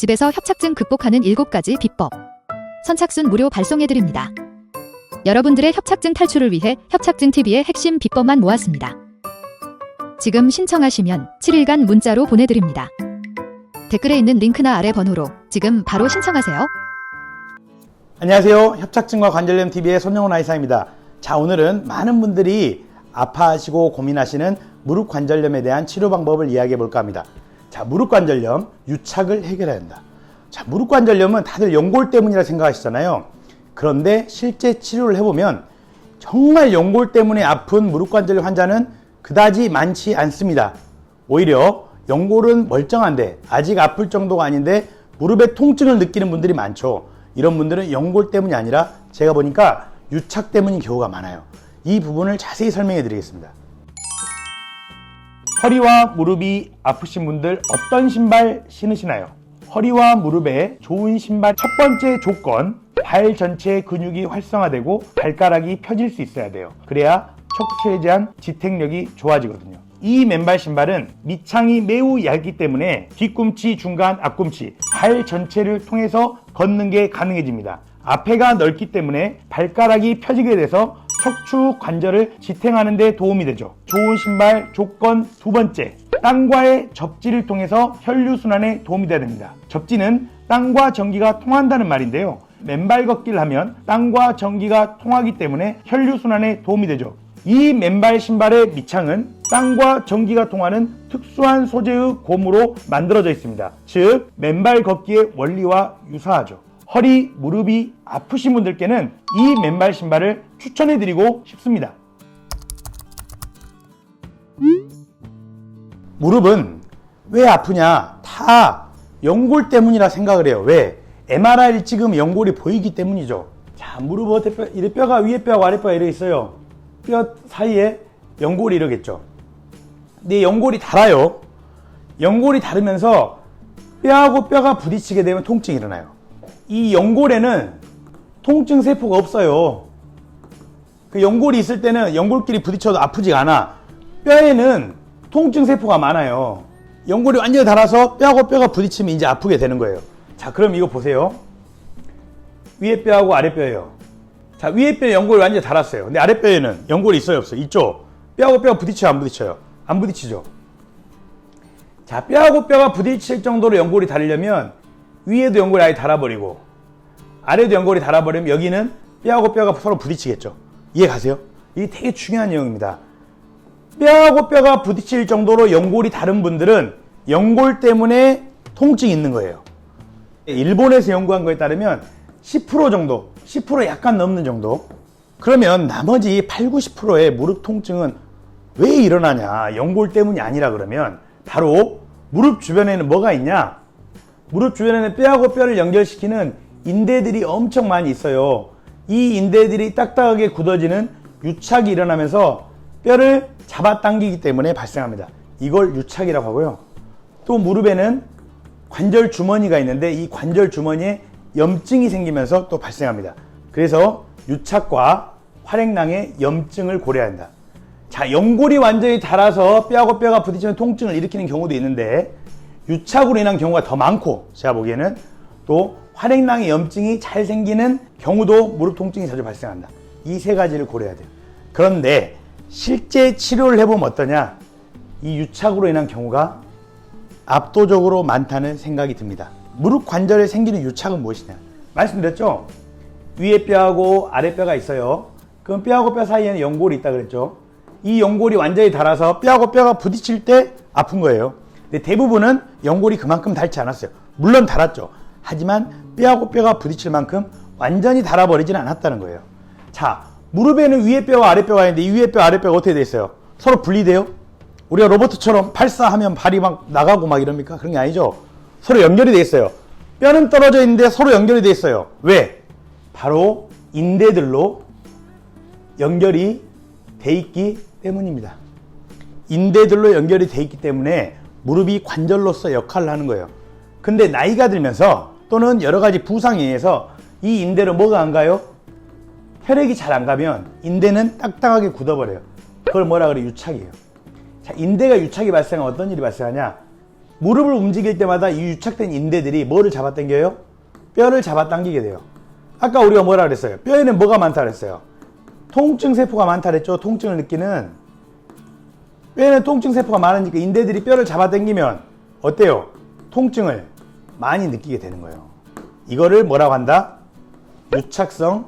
집에서 협착증 극복하는 7가지 비법. 선착순 무료 발송해드립니다. 여러분들의 협착증 탈출을 위해 협착증TV의 핵심 비법만 모았습니다. 지금 신청하시면 7일간 문자로 보내드립니다. 댓글에 있는 링크나 아래 번호로 지금 바로 신청하세요. 안녕하세요. 협착증과 관절염TV의 손영훈 의사입니다. 자, 오늘은 많은 분들이 아파하시고 고민하시는 무릎 관절염에 대한 치료 방법을 이야기해 볼까 합니다. 자, 무릎 관절염, 유착을 해결해야 한다. 자, 무릎 관절염은 다들 연골 때문이라 생각하시잖아요. 그런데 실제 치료를 해보면 정말 연골 때문에 아픈 무릎 관절염 환자는 그다지 많지 않습니다. 오히려 연골은 멀쩡한데 아직 아플 정도가 아닌데 무릎에 통증을 느끼는 분들이 많죠. 이런 분들은 연골 때문이 아니라 제가 보니까 유착 때문인 경우가 많아요. 이 부분을 자세히 설명해 드리겠습니다. 허리와 무릎이 아프신 분들 어떤 신발 신으시나요? 허리와 무릎에 좋은 신발 첫 번째 조건, 발 전체의 근육이 활성화되고 발가락이 펴질 수 있어야 돼요. 그래야 척추에 대한 지탱력이 좋아지거든요. 이 맨발 신발은 밑창이 매우 얇기 때문에 뒤꿈치, 중간, 앞꿈치, 발 전체를 통해서 걷는 게 가능해집니다. 앞에가 넓기 때문에 발가락이 펴지게 돼서 척추 관절을 지탱하는 데 도움이 되죠. 좋은 신발 조건 두 번째, 땀과의 접지를 통해서 혈류순환에 도움이 돼야 됩니다. 접지는 땀과 전기가 통한다는 말인데요. 맨발 걷기를 하면 땀과 전기가 통하기 때문에 혈류순환에 도움이 되죠. 이 맨발 신발의 밑창은 땀과 전기가 통하는 특수한 소재의 곰으로 만들어져 있습니다. 즉, 맨발 걷기의 원리와 유사하죠. 허리, 무릎이 아프신 분들께는 이 맨발 신발을 추천해드리고 싶습니다. 무릎은 왜 아프냐? 다 연골 때문이라 생각을 해요. 왜? MRI를 찍으면 연골이 보이기 때문이죠. 자, 무릎 어때? 이래 뼈가 위에 뼈하고 아래 뼈가 이렇게 있어요. 뼈 사이에 연골이 이러겠죠. 근데 연골이 닳아요. 연골이 닳으면서 뼈하고 뼈가 부딪히게 되면 통증이 일어나요. 이 연골에는 통증 세포가 없어요. 그 연골이 있을 때는 연골끼리 부딪혀도 아프지 않아. 뼈에는 통증 세포가 많아요. 연골이 완전히 닳아서 뼈하고 뼈가 부딪히면 이제 아프게 되는 거예요. 자, 그럼 이거 보세요. 위에 뼈하고 아래 뼈예요. 자, 위에 뼈에 연골이 완전히 닳았어요. 근데 아래 뼈에는 연골이 있어요, 없어요? 있죠? 뼈하고 뼈가 부딪혀요, 안 부딪혀요? 안 부딪히죠? 자, 뼈하고 뼈가 부딪힐 정도로 연골이 닳으려면 위에도 연골이 아예 닳아버리고 아래도 연골이 닳아버리면 여기는 뼈하고 뼈가 서로 부딪히겠죠. 이해 가세요? 이게 되게 중요한 내용입니다. 뼈하고 뼈가 부딪힐 정도로 연골이 닳은 분들은 연골 때문에 통증이 있는 거예요. 일본에서 연구한 거에 따르면 10% 정도, 10% 약간 넘는 정도. 그러면 나머지 8, 90%의 무릎 통증은 왜 일어나냐? 연골 때문이 아니라 그러면 바로 무릎 주변에는 뭐가 있냐? 무릎 주변에는 뼈하고 뼈를 연결시키는 인대들이 엄청 많이 있어요. 이 인대들이 딱딱하게 굳어지는 유착이 일어나면서 뼈를 잡아당기기 때문에 발생합니다. 이걸 유착이라고 하고요. 또 무릎에는 관절 주머니가 있는데 이 관절 주머니에 염증이 생기면서 또 발생합니다. 그래서 유착과 활액낭의 염증을 고려해야 한다. 자, 연골이 완전히 닳아서 뼈하고 뼈가 부딪히는 통증을 일으키는 경우도 있는데 유착으로 인한 경우가 더 많고, 제가 보기에는 또 활액낭의 염증이 잘 생기는 경우도 무릎 통증이 자주 발생한다. 이 세 가지를 고려해야 돼요. 그런데 실제 치료를 해보면 어떠냐? 이 유착으로 인한 경우가 압도적으로 많다는 생각이 듭니다. 무릎 관절에 생기는 유착은 무엇이냐? 말씀드렸죠? 위에 뼈하고 아래 뼈가 있어요. 그럼 뼈하고 뼈 사이에는 연골이 있다 그랬죠? 이 연골이 완전히 닳아서 뼈하고 뼈가 부딪힐 때 아픈 거예요. 근데 대부분은 연골이 그만큼 닳지 않았어요. 물론 닳았죠. 하지만 뼈하고 뼈가 부딪힐 만큼 완전히 닳아버리지는 않았다는 거예요. 자, 무릎에는 위에 뼈와 아래 뼈가 있는데 이 위에 뼈, 아래 뼈가 어떻게 돼 있어요? 서로 분리돼요? 우리가 로봇처럼 발사하면 발이 막 나가고 막 이럽니까? 그런 게 아니죠. 서로 연결이 돼 있어요. 뼈는 떨어져 있는데 서로 연결이 돼 있어요. 왜? 바로 인대들로 연결이 돼 있기 때문입니다. 인대들로 연결이 돼 있기 때문에 무릎이 관절로서 역할을 하는 거예요. 근데 나이가 들면서 또는 여러 가지 부상에 의해서 이 인대로 뭐가 안 가요? 혈액이 잘 안 가면 인대는 딱딱하게 굳어버려요. 그걸 뭐라 그래? 유착이에요. 자, 인대가 유착이 발생하면 어떤 일이 발생하냐? 무릎을 움직일 때마다 이 유착된 인대들이 뭐를 잡아당겨요? 뼈를 잡아당기게 돼요. 아까 우리가 뭐라 그랬어요? 뼈에는 뭐가 많다 그랬어요? 통증 세포가 많다 그랬죠? 통증을 느끼는. 뼈에는 통증 세포가 많으니까 인대들이 뼈를 잡아당기면 어때요? 통증을 많이 느끼게 되는 거예요. 이거를 뭐라고 한다? 유착성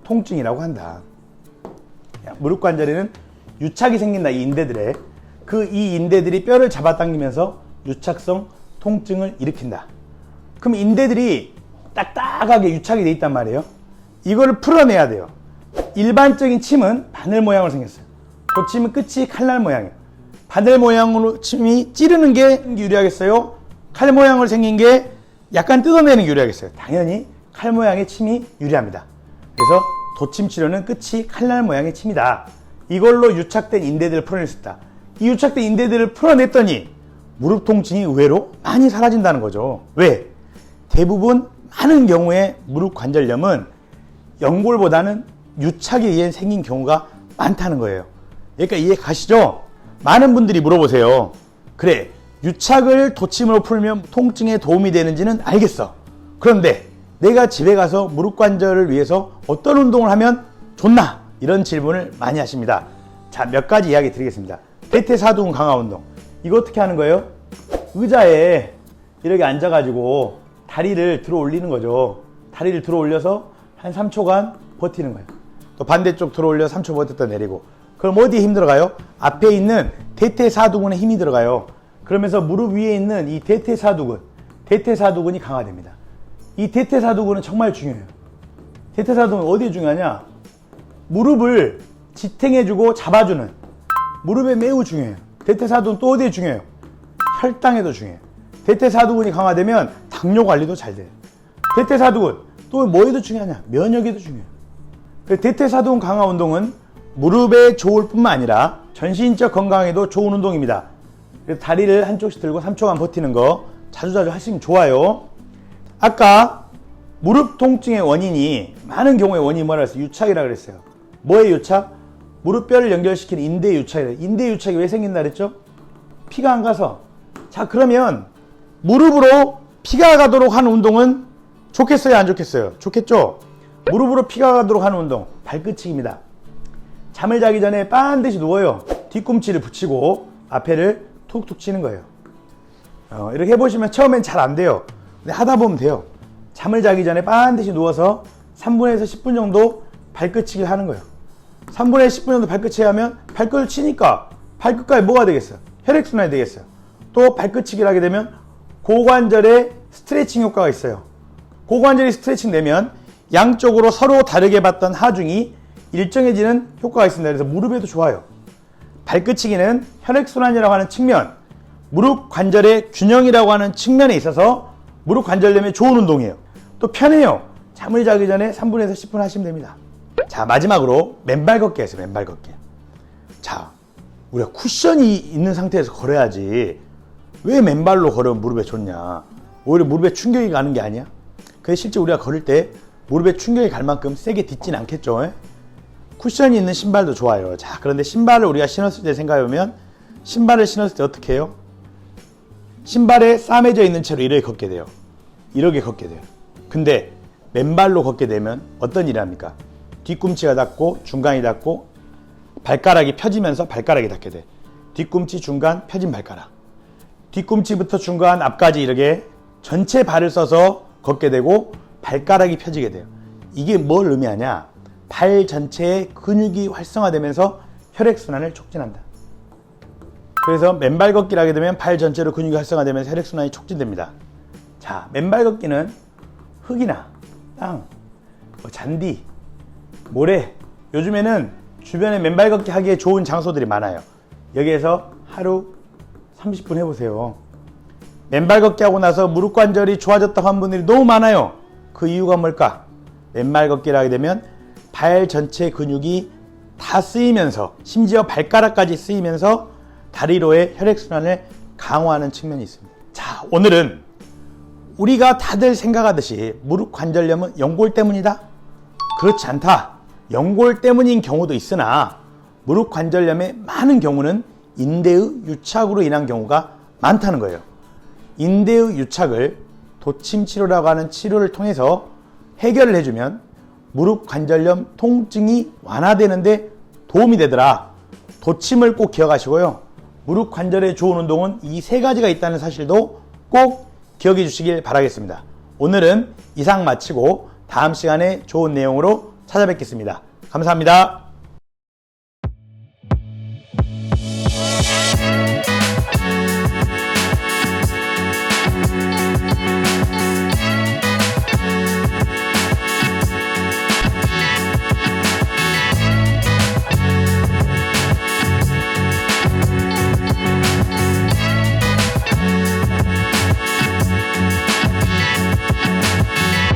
통증이라고 한다. 무릎 관절에는 유착이 생긴다. 이 인대들에. 이 인대들이 뼈를 잡아당기면서 유착성 통증을 일으킨다. 그럼 인대들이 딱딱하게 유착이 돼 있단 말이에요. 이거를 풀어내야 돼요. 일반적인 침은 바늘 모양으로 생겼어요. 도침은 끝이 칼날 모양이에요. 바늘 모양으로 침이 찌르는 게 유리하겠어요? 칼 모양으로 생긴 게 약간 뜯어내는 게 유리하겠어요? 당연히 칼 모양의 침이 유리합니다. 그래서 도침 치료는 끝이 칼날 모양의 침이다. 이걸로 유착된 인대들을 풀어낼 수 있다. 이 유착된 인대들을 풀어냈더니 무릎 통증이 의외로 많이 사라진다는 거죠. 왜? 대부분 많은 경우에 무릎 관절염은 연골보다는 유착에 의해 생긴 경우가 많다는 거예요. 그러니까 이해 가시죠? 많은 분들이 물어보세요. 그래, 유착을 도침으로 풀면 통증에 도움이 되는지는 알겠어. 그런데 내가 집에 가서 무릎 관절을 위해서 어떤 운동을 하면 좋나? 이런 질문을 많이 하십니다. 자, 몇 가지 이야기 드리겠습니다. 대퇴사두근 강화 운동. 이거 어떻게 하는 거예요? 의자에 이렇게 앉아가지고 다리를 들어 올리는 거죠. 다리를 들어 올려서 한 3초간 버티는 거예요. 또 반대쪽 들어 올려 3초 버텼다 내리고. 그럼 어디에 힘 들어가요? 앞에 있는 대퇴사두근에 힘이 들어가요. 그러면서 무릎 위에 있는 이 대퇴사두근이 강화됩니다. 이 대퇴사두근은 정말 중요해요. 대퇴사두근은 어디에 중요하냐? 무릎을 지탱해주고 잡아주는, 무릎에 매우 중요해요. 대퇴사두근 또 어디에 중요해요? 혈당에도 중요해요. 대퇴사두근이 강화되면 당뇨 관리도 잘 돼요. 대퇴사두근 또 뭐에도 중요하냐? 면역에도 중요해요. 대퇴사두근 강화 운동은 무릎에 좋을 뿐만 아니라 전신적 건강에도 좋은 운동입니다. 그래서 다리를 한쪽씩 들고 3초간 버티는 거 자주자주 하시면 좋아요. 아까 무릎 통증의 원인이 많은 경우에 원인이 뭐라 그랬어요? 유착이라고 그랬어요. 뭐의 유착? 무릎뼈를 연결시키는 인대 유착이래요. 인대 유착이 왜 생긴다 그랬죠? 피가 안 가서. 자, 그러면 무릎으로 피가 가도록 하는 운동은 좋겠어요, 안 좋겠어요? 좋겠죠? 무릎으로 피가 가도록 하는 운동, 발끝치기입니다. 잠을 자기 전에 반드시 누워요. 뒤꿈치를 붙이고 앞에를 툭툭 치는 거예요. 이렇게 해보시면 처음엔 잘 안 돼요. 근데 하다 보면 돼요. 잠을 자기 전에 반드시 누워서 3분에서 10분 정도 발끝치기를 하는 거예요. 3분에서 10분 정도 발끝치기 하면 발끝을 치니까 발끝까지 뭐가 되겠어요? 혈액순환이 되겠어요. 또 발끝치기를 하게 되면 고관절에 스트레칭 효과가 있어요. 고관절이 스트레칭 되면 양쪽으로 서로 다르게 봤던 하중이 일정해지는 효과가 있습니다. 그래서 무릎에도 좋아요. 발끝치기는 혈액순환이라고 하는 측면, 무릎 관절의 균형이라고 하는 측면에 있어서 무릎 관절염에 좋은 운동이에요. 또 편해요. 잠을 자기 전에 3분에서 10분 하시면 됩니다. 자, 마지막으로 맨발 걷기 해서 맨발 걷기. 자, 우리가 쿠션이 있는 상태에서 걸어야지 왜 맨발로 걸으면 무릎에 좋냐? 오히려 무릎에 충격이 가는 게 아니야? 근데 실제 우리가 걸을 때 무릎에 충격이 갈 만큼 세게 딛진 않겠죠? 쿠션이 있는 신발도 좋아요. 자, 그런데 신발을 우리가 신었을 때 생각해보면 신발을 신었을 때 어떻게 해요? 신발에 싸매져 있는 채로 이렇게 걷게 돼요. 이렇게 걷게 돼요. 근데 맨발로 걷게 되면 어떤 일을 합니까? 뒤꿈치가 닿고 중간이 닿고 발가락이 펴지면서 발가락이 닿게 돼. 뒤꿈치, 중간, 펴진 발가락. 뒤꿈치부터 중간, 앞까지 이렇게 전체 발을 써서 걷게 되고 발가락이 펴지게 돼요. 이게 뭘 의미하냐? 발 전체의 근육이 활성화되면서 혈액순환을 촉진한다. 그래서 맨발 걷기를 하게 되면 발 전체로 근육이 활성화되면서 혈액순환이 촉진됩니다. 자, 맨발 걷기는 흙이나 땅, 잔디, 모래, 요즘에는 주변에 맨발 걷기 하기에 좋은 장소들이 많아요. 여기에서 하루 30분 해보세요. 맨발 걷기 하고 나서 무릎 관절이 좋아졌다고 한 분들이 너무 많아요. 그 이유가 뭘까? 맨발 걷기를 하게 되면 발 전체 근육이 다 쓰이면서 심지어 발가락까지 쓰이면서 다리로의 혈액순환을 강화하는 측면이 있습니다. 자, 오늘은 우리가 다들 생각하듯이 무릎 관절염은 연골 때문이다? 그렇지 않다. 연골 때문인 경우도 있으나 무릎 관절염의 많은 경우는 인대의 유착으로 인한 경우가 많다는 거예요. 인대의 유착을 도침 치료라고 하는 치료를 통해서 해결을 해주면 무릎 관절염 통증이 완화되는데 도움이 되더라. 도침을 꼭 기억하시고요. 무릎 관절에 좋은 운동은 이 세 가지가 있다는 사실도 꼭 기억해 주시길 바라겠습니다. 오늘은 이상 마치고 다음 시간에 좋은 내용으로 찾아뵙겠습니다. 감사합니다.